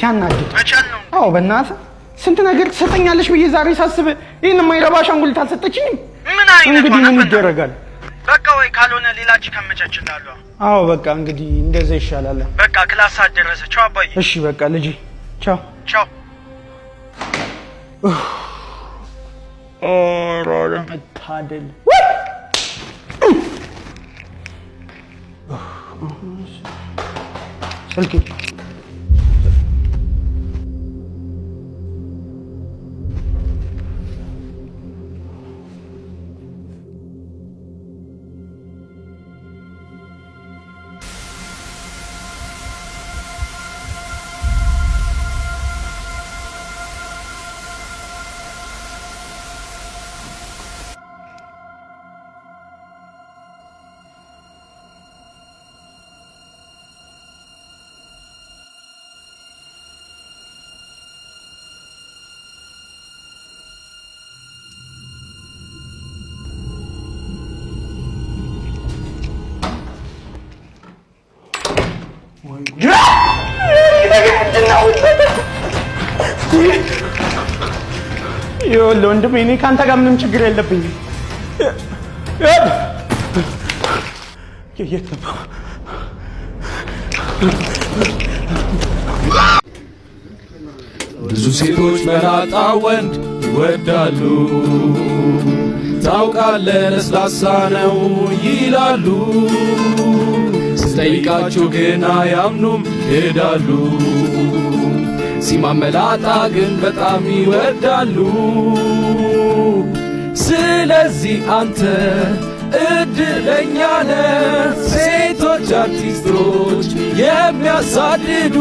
ሲያናድድ መቻል ነው። አዎ በእናትህ ስንት ነገር ትሰጠኛለሽ ብዬ ዛሬ ሳስብ ይሄን የማይረባ አሻንጉሊት አልሰጠችኝም። ምን አይነት እንግዲህ ምን ይደረጋል? በቃ ወይ ካልሆነ ሌላች ከመቻችላለሁ። አዎ በቃ እንግዲህ እንደዛ ይሻላል። በቃ ክላስ አደረሰ። ቻው አባዬ። እሺ በቃ ልጄ ቻው ቻው። ኦራራ መታደል ስልኬ ይኸውልህ ወንድሜ እኔ ከአንተ ጋር ምንም ችግር የለብኝም። የት ገባ? ብዙ ሴቶች መላጣ ወንድ ይወዳሉ፣ ታውቃለህ ለስላሳ ነው ይላሉ። ስጠይቃቸው ግን አያምኑም ይሄዳሉ። ሲማመላጣ ግን በጣም ይወዳሉ። ስለዚህ አንተ እድለኛ ነህ፣ ሴቶች አርቲስቶች የሚያሳድዱ።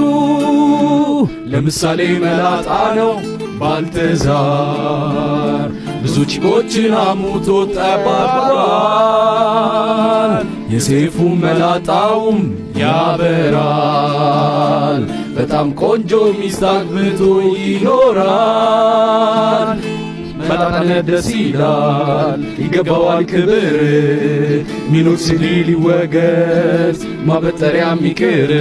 ለምሳሌ መላጣ ነው ባልተዛር፣ ብዙ ቺኮችን አሙቶ ጠባብሯል። የሴፉ መላጣውም ያበራል፣ በጣም ቆንጆ ሚስት አግብቶ ይኖራል። መላጣነት ደስ ይላል፣ ይገባዋል ክብር። ሚኖክሲዲል ይወገድ፣ ማበጠሪያም ይቅር።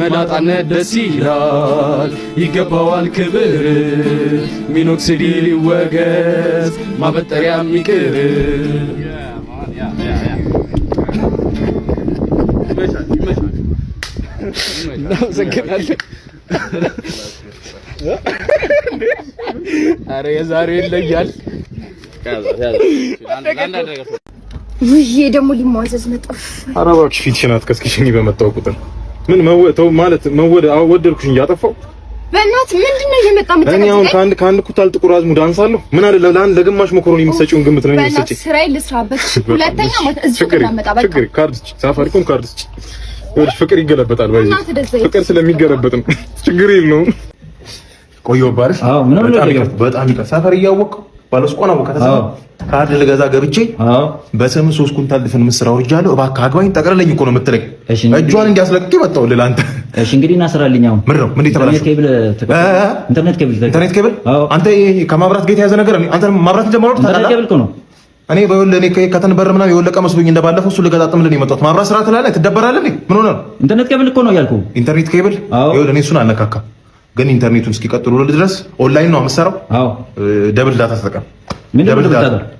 መላጣነት ደስ ይላል፣ ይገባዋል ክብር። ሚኖክሲዲል ይወገድ፣ ማበጠሪያም ይቅር። እናመሰግናለን። ኧረ የዛሬው ይለያል። ውይ ደግሞ ሊሟዘዝ መጣ። ኧረ እባክሽ ፊትሽን አትከስክሽኝ በመጣው ቁጥር። ምን መወተው ማለት ወደድኩሽ እንጂ አጠፋው። በእናትህ ምንድነው እየመጣ የምትጨቀጭቀኝ? እኔ አሁን ከአንድ ኩታል ጥቁር አዝሙድ አንሳለሁ። ምን አለ ለግማሽ መኮሮኒ የምትሰጪውን ግምት ነው የሚሰጪኝ። በእናትህ ስራዬን ልስራበት። ሁለተኛ ማለት እዚህ ተቀመጣ በቃ። ችግር ካርድ ሳፋሪኮም ካርድ ፍቅር ይገለበጣል። ባይዘ ፍቅር ስለሚገለበጥ ነው። ችግር የለውም። ቆየው ባርሽ በጣም ይቀር ሰፈር እያወቅሁ ባለስቆና ወከተሰ ካርድ ልገዛ ገብቼ በስም 3 ኩንታል ድፍን ምስር አውርጃለሁ። እባክህ አግባኝ ጠቅልለኝ እኮ ነው የምትለኝ። እጇን እንዲያስለቅቅ መጣሁ ለአንተ። እሺ እንግዲህ እናስራልኝ። አሁን ምን ነው ምን ተበላሽ? ኢንተርኔት ኬብል አንተ ከማብራት ጋር የተያዘ ነገር አንተ ማብራት ጀመረው ኢንተርኔት ኬብል እኮ ነው። እኔ በወለ እኔ ከተንበር ምናምን የወለቀ መስሎኝ እንደባለፈው እሱ ልገጣጥምልኝ የመጣሁት ማብራት ስራ ትላለህ ትደበራለህ። ምን ሆነ ነው? ኢንተርኔት ኬብል እኮ ነው ያልኩህ። ኢንተርኔት ኬብል ይኸውልህ እኔ እሱን አልነካካም፣ ግን ኢንተርኔቱን እስኪቀጥሉ ድረስ ኦንላይን ነው የምትሰራው። አዎ ደብል ዳታ ተጠቀም።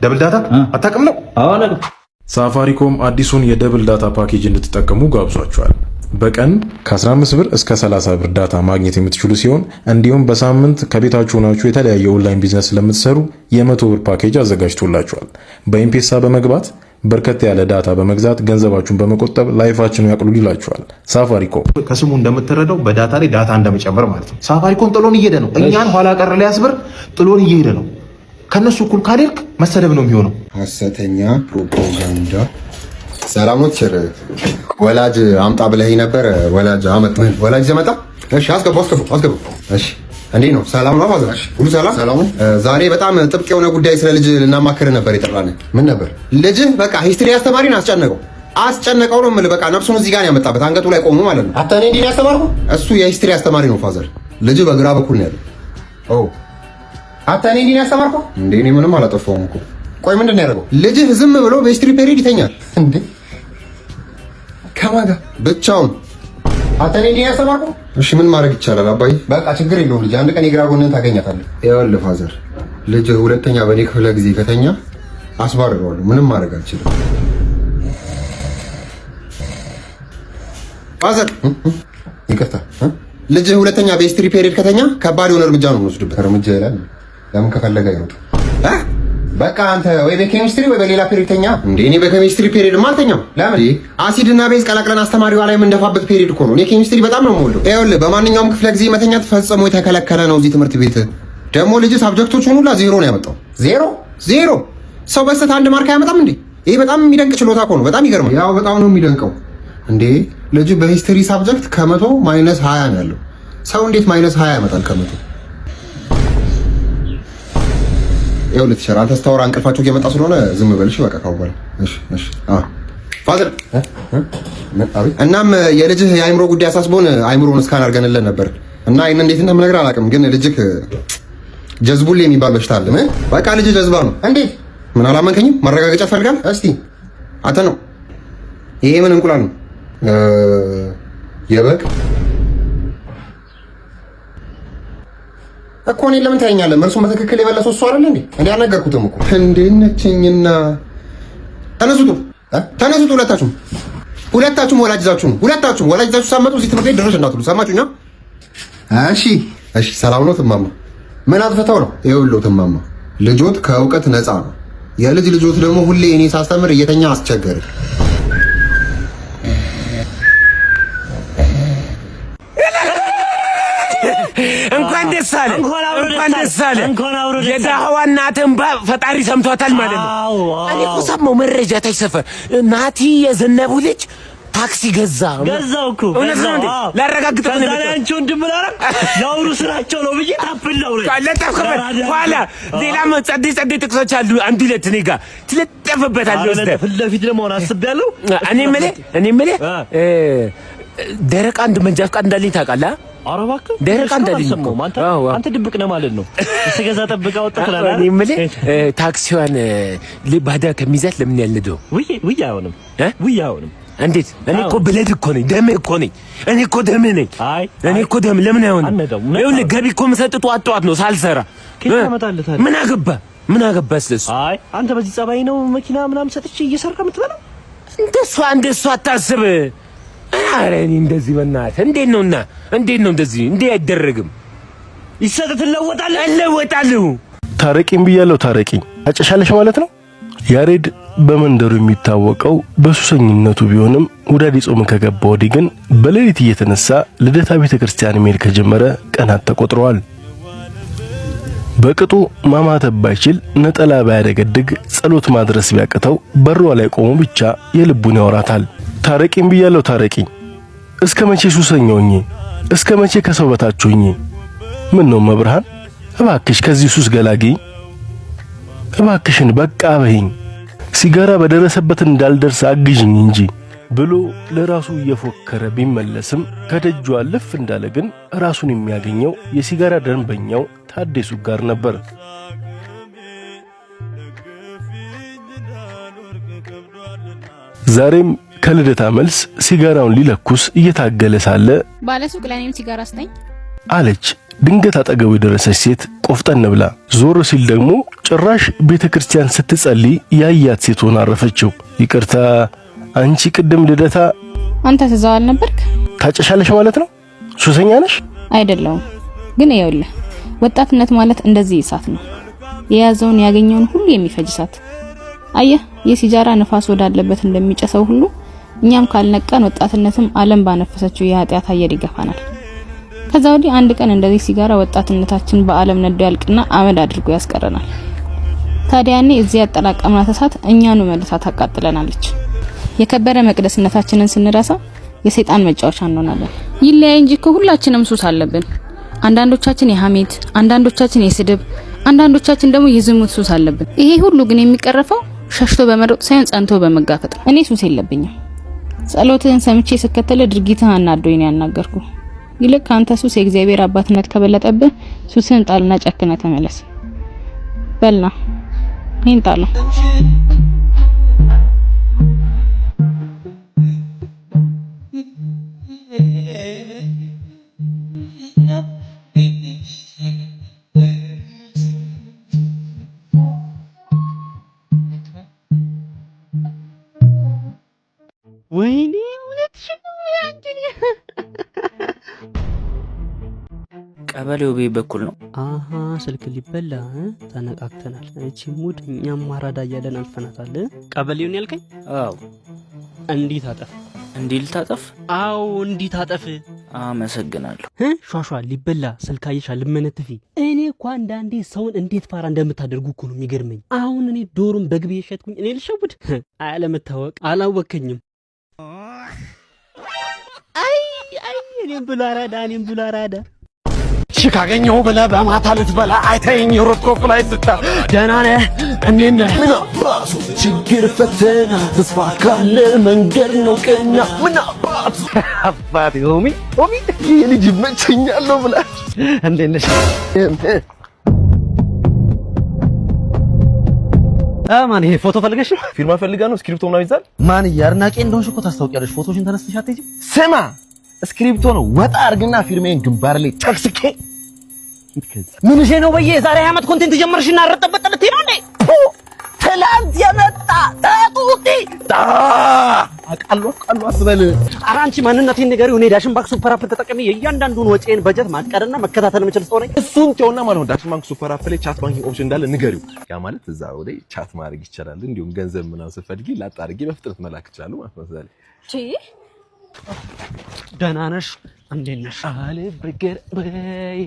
ደብል ዳታ አታውቅም ነው? አዎ አላውቅም። ሳፋሪኮም አዲሱን የደብል ዳታ ፓኬጅ እንድትጠቀሙ ጋብዟቸዋል። በቀን ከ15 ብር እስከ 30 ብር ዳታ ማግኘት የምትችሉ ሲሆን እንዲሁም በሳምንት ከቤታችሁ ሆናችሁ የተለያየ ኦንላይን ቢዝነስ ስለምትሰሩ የ100 ብር ፓኬጅ አዘጋጅቶላችኋል። በኤምፔሳ በመግባት በርከት ያለ ዳታ በመግዛት ገንዘባችሁን በመቆጠብ ላይፋችሁን ያቅሉ ይላችኋል። ሳፋሪኮም ከስሙ እንደምትረዳው በዳታ ላይ ዳታ እንደመጨመር ማለት ነው። ሳፋሪኮም ጥሎን እየሄደ ነው። እኛን ኋላ ቀር ሊያስብር ጥሎን እየሄደ ነው። ከነሱ እኩል ካልሄድክ መሰደብ ነው የሚሆነው። ሐሰተኛ ፕሮፓጋንዳ። ሰላም ነው ትችር ወላጅ አምጣ ብለህ ነበር። ወላጅ አመጣ። ወላጅ ዘመጣ። እሺ አስገቡ። እሺ እንዴት ነው? ሰላም ነው ማዘር? ሁሉ ሰላም። ዛሬ በጣም ጥብቅ የሆነ ጉዳይ ስለ ልጅ ልናማክር ነበር የጠራን። ምን ነበር? ልጅህ በቃ ሂስትሪ አስተማሪን አስጨነቀው ነው የምልህ። በቃ ነፍሱን እዚህ ጋር ያመጣበት አንገቱ ላይ ቆሙ ማለት ነው። አታኔ እንዴ ያስተማርኩ? እሱ የሂስትሪ አስተማሪ ነው ፋዘር። ልጅ በግራ በኩል ነው ያለው። ኦ አታኔ እንዴ ያስተማርኩ? እንዴ እኔ ምንም አላጠፋሁም እኮ። ቆይ ምንድን ነው ያደረገው? ልጅህ ዝም ብሎ በሂስትሪ ፔሪድ ይተኛል እንዴ? ከማን ጋር? ብቻውን። አተኔ ያሰማኩ። እሺ ምን ማድረግ ይቻላል አባይ? በቃ ችግር የለውም ልጅ፣ አንድ ቀን የግራ ጎንን ታገኛታለህ። ይኸውልህ ፋዘር፣ ልጅ ሁለተኛ በኔ ክፍለ ጊዜ ከተኛ አስባርረዋለሁ። ምንም ማድረግ አልችልም። ፋዘር ይቅርታ፣ ልጅ ሁለተኛ በሂስትሪ ፔሪድ ከተኛ ከባድ የሆነ እርምጃ ነው የምወስድበት። እርምጃ ይላል ለምን ከፈለገ አይወጡ። በቃ አንተ ወይ በኬሚስትሪ ወይ በሌላ ፔሪድ ተኛ። እንዴ እኔ በኬሚስትሪ ፔሪድ ማልተኛው ለምን? አሲድ እና ቤዝ ቀላቅለን አስተማሪዋ ላይ የምንደፋበት ፔሪድ እኮ ነው። እኔ ኬሚስትሪ በጣም ነው የምወደው። ይኸውልህ በማንኛውም ክፍለ ጊዜ መተኛት ፈጽሞ የተከለከለ ነው እዚህ ትምህርት ቤት። ደግሞ ልጅ ሳብጀክቶቹን ሁላ ዜሮ ነው ያመጣው። ዜሮ። ሰው በስተት አንድ ማርክ አያመጣም እንዴ? ይሄ በጣም የሚደንቅ ችሎታ እኮ ነው። በጣም ይገርማል። ያው በጣም ነው የሚደንቀው። እንዴ ልጅ በሂስትሪ ሳብጀክት ከመቶ -20 ነው ያለው። ሰው እንዴት -20 ያመጣል ከመቶ? ይኸውልህ ቲቸር አንተ ስታወራ እንቅልፋቸው እየመጣ ስለሆነ ዝም በልሽ በቃ ካውበል። እሺ ፋዘር እናም የልጅህ የአይምሮ ጉዳይ አሳስቦን አይምሮን እስካን አድርገንልን ነበር እና ይሄን እንዴት እንደምነግርህ አላውቅም፣ ግን ልጅህ ጀዝቡል የሚባል በሽታ አለ። በቃ ልጅህ ጀዝባ ነው። እንዴት? ምን አላመንከኝም? ማረጋገጫ ትፈልጋለህ? እስቲ አተ ነው ይሄ ምን እንቁላል ነው? የበግ እኮ እኔን ለምን ታየኛለህ? መልሱን በትክክል የበለሰው እሱ አይደል እንዴ? እኔ አልነገርኩትም እኮ እንዴ ነችኝና። ተነሱት ሁለታችሁም ወላጅ ይዛችሁ ነው። ሁለታችሁም ወላጅ ይዛችሁ ሳመጡ እዚህ ትምህርት ቤት ድረስ እንዳትሉ። ሰማችሁኛ? እሺ ሰላም ነው እማማ? ምን አጥፍተው ነው? ይኸውልዎት እማማ ልጆት ከእውቀት ነፃ ነው። የልጅ ልጆት ደግሞ ሁሌ እኔ ሳስተምር እየተኛ አስቸገረ። እንኳን ደስ አለ። የዳህዋ እናትን ፈጣሪ ሰምቷታል ማለት ነው። እኔ እኮ ሰማሁ መረጃ ታይሰፈር ናቲ የዘነቡ ልጅ ታክሲ ገዛው እኮ እውነት ነው እንዴ? ላረጋግጥ ነው። አንቺ ወንድም ላረ ያውሩ ስራቸው ነው ብዬ ታፍላው ነው ለጠፍከበት። ኋላ ሌላም ጸዴ ጥቅሶች አሉ። አንድ ሁለት እኔ ጋር ትለጠፍበታለህ። ፊት ለፊት ለመሆን አስቤያለሁ። እኔ የምልህ ደረቅ አንድ መንጃ ፈቃድ እንዳለኝ ታውቃለህ? ኧረ እባክህ ደረቅ እንዳለኝ አንተ ድብቅ ነህ ማለት ነው። እስከዛ ጠብቀህ ወጣ ትላለህ። እኔ የምልህ ታክሲዋን ባዳ ከሚዛት ለምን ያልነደው? ውይ አይሆንም። እንዴት? እኔ እኮ ብለድ እኮ ነኝ፣ ደም እኮ ነኝ። እኔ እኮ ደም ለምን አይሆንም? ይኸውልህ ገቢ እኮ የምሰጥህ ጠዋት ነው ሳልሰራ። ምን አገባህ ስለሱ? አይ አንተ በዚህ ጸባይ ነው መኪና ምናምን ሰጥቼ እየሰራህ የምትበላው? እንደሱ አታስብ። ኧረ እኔ እንደዚህ በእናትህ እንዴት ነው እንደዚህ እንዴ? አይደረግም። ይሰጥህ እለወጣለሁ። ታረቂኝ ብያለሁ። ታረቂኝ አጨሻለሽ ማለት ነው። ያሬድ በመንደሩ የሚታወቀው በሱሰኝነቱ ቢሆንም ውዳዴ ጾም ከገባ ወዲህ ግን በሌሊት እየተነሳ ልደታ ቤተክርስቲያን መሄድ ከጀመረ ቀናት ተቆጥረዋል። በቅጡ ማማተብ ባይችል ነጠላ ባያደገድግ ጸሎት ማድረስ ቢያቅተው በሯ ላይ ቆሞ ብቻ የልቡን ያወራታል። ታረቂኝ ብያለሁ። ታረቂኝ እስከ መቼ ሱሰኛ ሆኜ? እስከ መቼ ከሰው በታች ሆኜ? ምን ነው መብርሃን እባክሽ ከዚህ ሱስ ገላግኝ። እባክሽን በቃ በይኝ። ሲጋራ በደረሰበት እንዳልደርስ አግዥኝ እንጂ ብሎ ለራሱ እየፎከረ ቢመለስም ከደጇ ልፍ እንዳለ ግን ራሱን የሚያገኘው የሲጋራ ደንበኛው ታዴሱ ጋር ነበር። ዛሬም ከልደታ መልስ ሲጋራውን ሊለኩስ እየታገለ ሳለ ባለሱቅ ለኔም ሲጋራ ስጠኝ አለች። ድንገት አጠገቡ የደረሰች ሴት ቆፍጠን ብላ ዞር ሲል ደግሞ ጭራሽ ቤተክርስቲያን ስትጸልይ ያያት ሴት ሆና አረፈችው። ይቅርታ አንቺ ቅድም ልደታ አንተ ተዛዋል ነበርክ? ታጨሻለሽ ማለት ነው? ሱሰኛ ነሽ? አይደለም ግን ይኸውልህ ወጣትነት ማለት እንደዚህ እሳት ነው። የያዘውን ያገኘውን ሁሉ የሚፈጅ እሳት። አየህ የሲጋራ ንፋስ ወዳለበት እንደሚጨሰው ሁሉ እኛም ካልነቀን ወጣትነትም ዓለም ባነፈሰችው የኃጢአት አየር ይገፋናል። ከዛ ወዲህ አንድ ቀን እንደዚህ ሲጋራ ወጣትነታችን በዓለም ነዶ ያልቅና አመድ አድርጎ ያስቀረናል። ታዲያኔ እዚህ ያጠራቀምናት እሳት እኛኑ መልሳ ታቃጥለናለች። የከበረ መቅደስነታችንን ስንረሳ የሰይጣን መጫወቻ እንሆናለን። ይለያይ እንጂ ሁላችንም ሱስ አለብን። አንዳንዶቻችን የሐሜት፣ አንዳንዶቻችን የስድብ፣ አንዳንዶቻችን ደግሞ የዝሙት ሱስ አለብን። ይሄ ሁሉ ግን የሚቀረፈው ሸሽቶ በመሮጥ ሳይሆን ጸንቶ በመጋፈጥ ነው። እኔ ሱስ የለብኝም። ጸሎትህን ሰምቼ ስከተለ ድርጊትህ አናዶኝ ነው ያናገርኩ። ይልቅ ካንተ ሱስ የእግዚአብሔር አባትነት ከበለጠብህ ሱስን ጣልና ጨክነ ተመለስ። በልና ይሄን ጣላ። ቀበሌው ቤት በኩል ነው። አሃ ስልክ ሊበላ ተነቃቅተናል። እቺ ሙድ እኛም ማራዳ እያለን አልፈናታል። ቀበሌውን ያልከኝ? አዎ። እንዴት አጠፍ? እንዴት ልታጠፍ? አዎ እንዴት አጠፍ? አመሰግናለሁ። ሿሿ ሊበላ ስልክ አየሽ አልመነትፊ። እኔ እኮ አንዳንዴ ሰውን እንዴት ፋራ እንደምታደርጉ እኮ ነው የሚገርመኝ። አሁን እኔ ዶሩን በግብ የሸጥኩኝ እኔ ልሸውድ? አለመታወቅ አላወከኝም። አይ እኔም ብሎ አራዳ ካገኘው ብለህ በማታ ልትበላ አይተኸኝ የሮጥኮ ፍላይ ስታ ደህና ነህ እንዴት ነህ? ምን አባቱ ችግር ፈተና ተስፋ ካለ መንገድ ነው ቀና ምን አባቱ አባቴ ሆሚ ይህ ልጅ ይመቸኛል ነው ብለህ እንዴት ነሽ? ማን ይሄ ፎቶ ፈልገሽ? ፊርማ ፈልጋ ነው እስክሪፕቶ ምናምን ይዛል። ማን አድናቂ እንደሆንሽ እኮ ታስታውቂያለሽ። ፎቶሽን ተነስተሽ አትሄጂም? ስማ እስክሪፕቶ ነው ወጣ አርግና ፊርሜን ግንባር ላይ ጨቅስቄ ምን እሺ ነው በየ ዛሬ ዓመት ኮንቴንት ጀመርሽና አረጠበጥ ልትይ ነው እንዴ? ትላንት የመጣ ታጡቲ አቃሉ አስበል። ኧረ አንቺ ማንነቴን ንገሪው። እኔ ዳሽን ባንክ ሱፐር አፕ ተጠቅሜ የእያንዳንዱን ወጪን በጀት ማቀድና መከታተል የምችል ሰው ነኝ። እሱን ተውና ማለት ነው ዳሽን ባንክ ሱፐር አፕ ላይ ቻት ባንኪንግ ኦፕሽን እንዳለ ንገሪው። ያ ማለት እዛው ላይ ቻት ማድረግ ይቻላል። እንዲሁም ገንዘብ ምናምን ስትፈልጊ ላጣ አድርጌ በፍጥነት መላክ ይችላል ማለት ነው። ዛሬ ደህና ነሽ? እንዴት ነሽ? አለ ብገር በይ